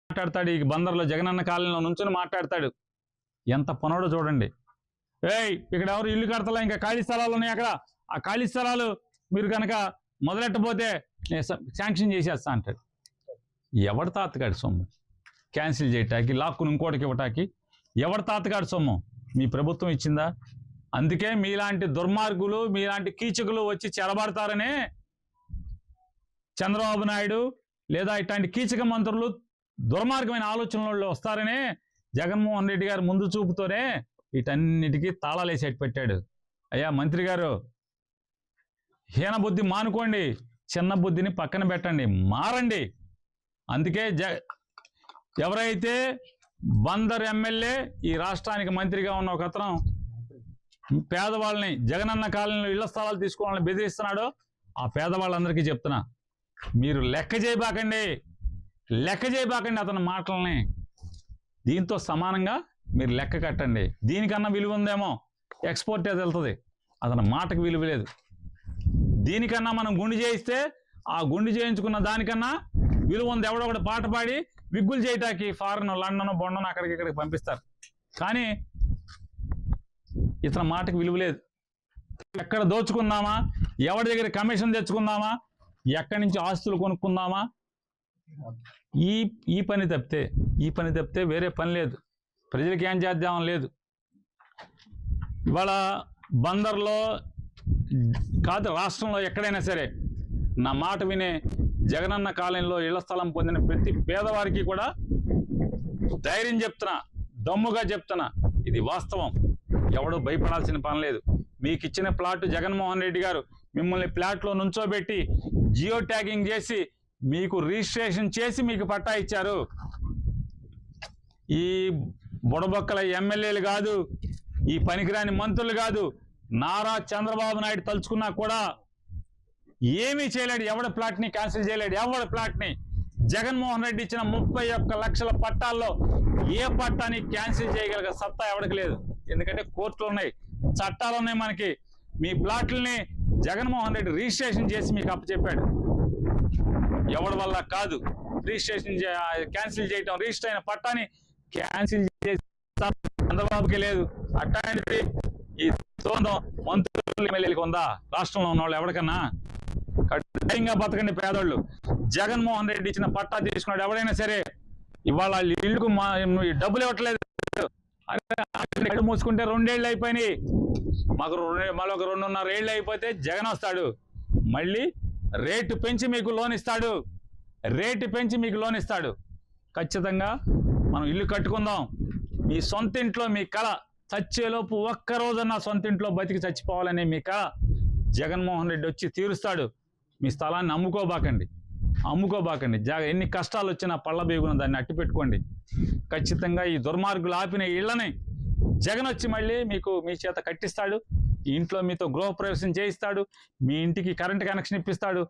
మాట్లాడతాడు. ఈ బందర్లో జగనన్న కాలనీలో నుంచుని మాట్లాడతాడు. ఎంత పనోడో చూడండి. ఇక్కడ ఎవరు ఇల్లు కడతలా, ఇంకా ఖాళీ స్థలాలు ఉన్నాయి అక్కడ, ఆ ఖాళీ స్థలాలు మీరు కనుక మొదలెట్టబోతే శాంక్షన్ చేసేస్తా అంటాడు. ఎవరి తాతగాడి సొమ్ము క్యాన్సిల్ చేయటానికి, లాక్కుని ఇంకోటికి ఇవ్వటానికి ఎవరి తాతగాడి సొమ్ము? మీ ప్రభుత్వం ఇచ్చిందా? అందుకే మీలాంటి దుర్మార్గులు, మీలాంటి కీచకులు వచ్చి చెరబడతారనే చంద్రబాబు నాయుడు లేదా ఇట్లాంటి కీచక మంత్రులు దుర్మార్గమైన ఆలోచనలు వస్తారనే జగన్మోహన్ రెడ్డి గారు ముందు చూపుతోనే వీటన్నిటికీ తాళాలేసేటి పెట్టాడు. అయ్యా మంత్రి గారు, హీన బుద్ధి మానుకోండి, చిన్న బుద్ధిని పక్కన పెట్టండి, మారండి. అందుకే ఎవరైతే బందర్ ఎమ్మెల్యే ఈ రాష్ట్రానికి మంత్రిగా ఉన్న ఒక అతను పేదవాళ్ళని జగనన్న కాలనీలో ఇళ్ల స్థలాలు తీసుకోవాలని బెదిరిస్తున్నాడో ఆ పేదవాళ్ళందరికీ చెప్తున్నా, మీరు లెక్క చేయబాకండి అతని మాటల్ని. దీంతో సమానంగా మీరు లెక్క కట్టండి. దీనికన్నా విలువ ఉందేమో ఎక్స్పోర్ట్ అది వెళ్తుంది, అతని మాటకు విలువ లేదు. దీనికన్నా మనం గుండు చేయిస్తే ఆ గుండు చేయించుకున్న దానికన్నా విలువ ఉంది. ఎవడో ఒకటి పాట పాడి విగ్గులు చేయటానికి ఫారెన్, లండన్, బొండను అక్కడికి ఇక్కడికి పంపిస్తారు. కానీ ఇతని మాటకు విలువ లేదు. ఎక్కడ దోచుకుందామా, ఎవరి దగ్గర కమిషన్ తెచ్చుకుందామా, ఎక్కడి నుంచి ఆస్తులు కొనుక్కుందామా, ఈ పని తప్పితే వేరే పని లేదు. ప్రజలకి ఏం చేద్దామని లేదు. ఇవాళ బందర్లో కాదు, రాష్ట్రంలో ఎక్కడైనా సరే నా మాట వినే జగనన్న కాలనీలో ఇళ్ల స్థలం పొందిన ప్రతి పేదవారికి కూడా ధైర్యం చెప్తున్నా, దమ్ముగా చెప్తున్నా, ఇది వాస్తవం. ఎవడో భయపడాల్సిన పని లేదు. మీకు ఇచ్చిన ప్లాట్ జగన్మోహన్ రెడ్డి గారు మిమ్మల్ని ప్లాట్లో నుంచోబెట్టి జియో ట్యాగింగ్ చేసి మీకు రిజిస్ట్రేషన్ చేసి మీకు పట్టా ఇచ్చారు. ఈ బుడబొక్కల ఎమ్మెల్యేలు కాదు, ఈ పనికిరాని మంత్రులు కాదు, నారా చంద్రబాబు నాయుడు తలుచుకున్నా కూడా ఏమీ చేయలేడు. ఎవడి ప్లాట్ని క్యాన్సిల్ చేయలేడు. ఎవడి ప్లాట్ని జగన్మోహన్ రెడ్డి ఇచ్చిన 31 లక్షల పట్టాల్లో ఏ పట్టాని క్యాన్సిల్ చేయగలిగే సత్తా ఎవరికి లేదు. ఎందుకంటే కోర్టులు ఉన్నాయి, చట్టాలు ఉన్నాయి మనకి. మీ ప్లాట్లని జగన్మోహన్ రెడ్డి రిజిస్ట్రేషన్ చేసి మీకు అప్పచెప్పాడు. ఎవడి వల్ల కాదు రిజిస్ట్రేషన్ క్యాన్సిల్ చేయటం. రిజిస్టర్ అయిన పట్టాని క్యాన్సిల్ చేసి చంద్రబాబుకి లేదు. అట్లాంటిది ఈ సొంతం మంత్రులు ఎమ్మెల్యేలకు ఉందా? రాష్ట్రంలో ఉన్న వాళ్ళు ఎవరికన్నా? ధైర్యంగా బతకండి పేదోళ్ళు. జగన్మోహన్ రెడ్డి ఇచ్చిన పట్టా తీసుకున్నాడు ఎవడైనా సరే. ఇవాళ ఇళ్ళకు డబ్బులు ఇవ్వట్లేదు. కళ్ళు మూసుకుంటే 2 ఏళ్ళు అయిపోయినాయి. మాకు మళ్ళీ ఒక 2.5 ఏళ్ళు అయిపోతే జగన్ వస్తాడు. మళ్ళీ రేటు పెంచి మీకు లోన్ ఇస్తాడు. ఖచ్చితంగా మనం ఇల్లు కట్టుకుందాం. మీ సొంత ఇంట్లో మీ కళ, చచ్చేలోపు ఒక్కరోజన్నా సొంత ఇంట్లో బతికి చచ్చిపోవాలనే మీ కళ జగన్మోహన్ రెడ్డి వచ్చి తీరుస్తాడు. మీ స్థలాన్ని అమ్ముకోబాకండి. ఎన్ని కష్టాలు వచ్చినా పళ్ళ బేగున దాన్ని అట్టి పెట్టుకోండి. ఖచ్చితంగా ఈ దుర్మార్గులు ఆపిన ఇళ్లని జగన్ వచ్చి మళ్ళీ మీ చేత కట్టిస్తాడు. ఈ ఇంట్లో మీతో గృహప్రవేశం చేయిస్తాడు. మీ ఇంటికి కరెంట్ కనెక్షన్ ఇప్పిస్తాడు.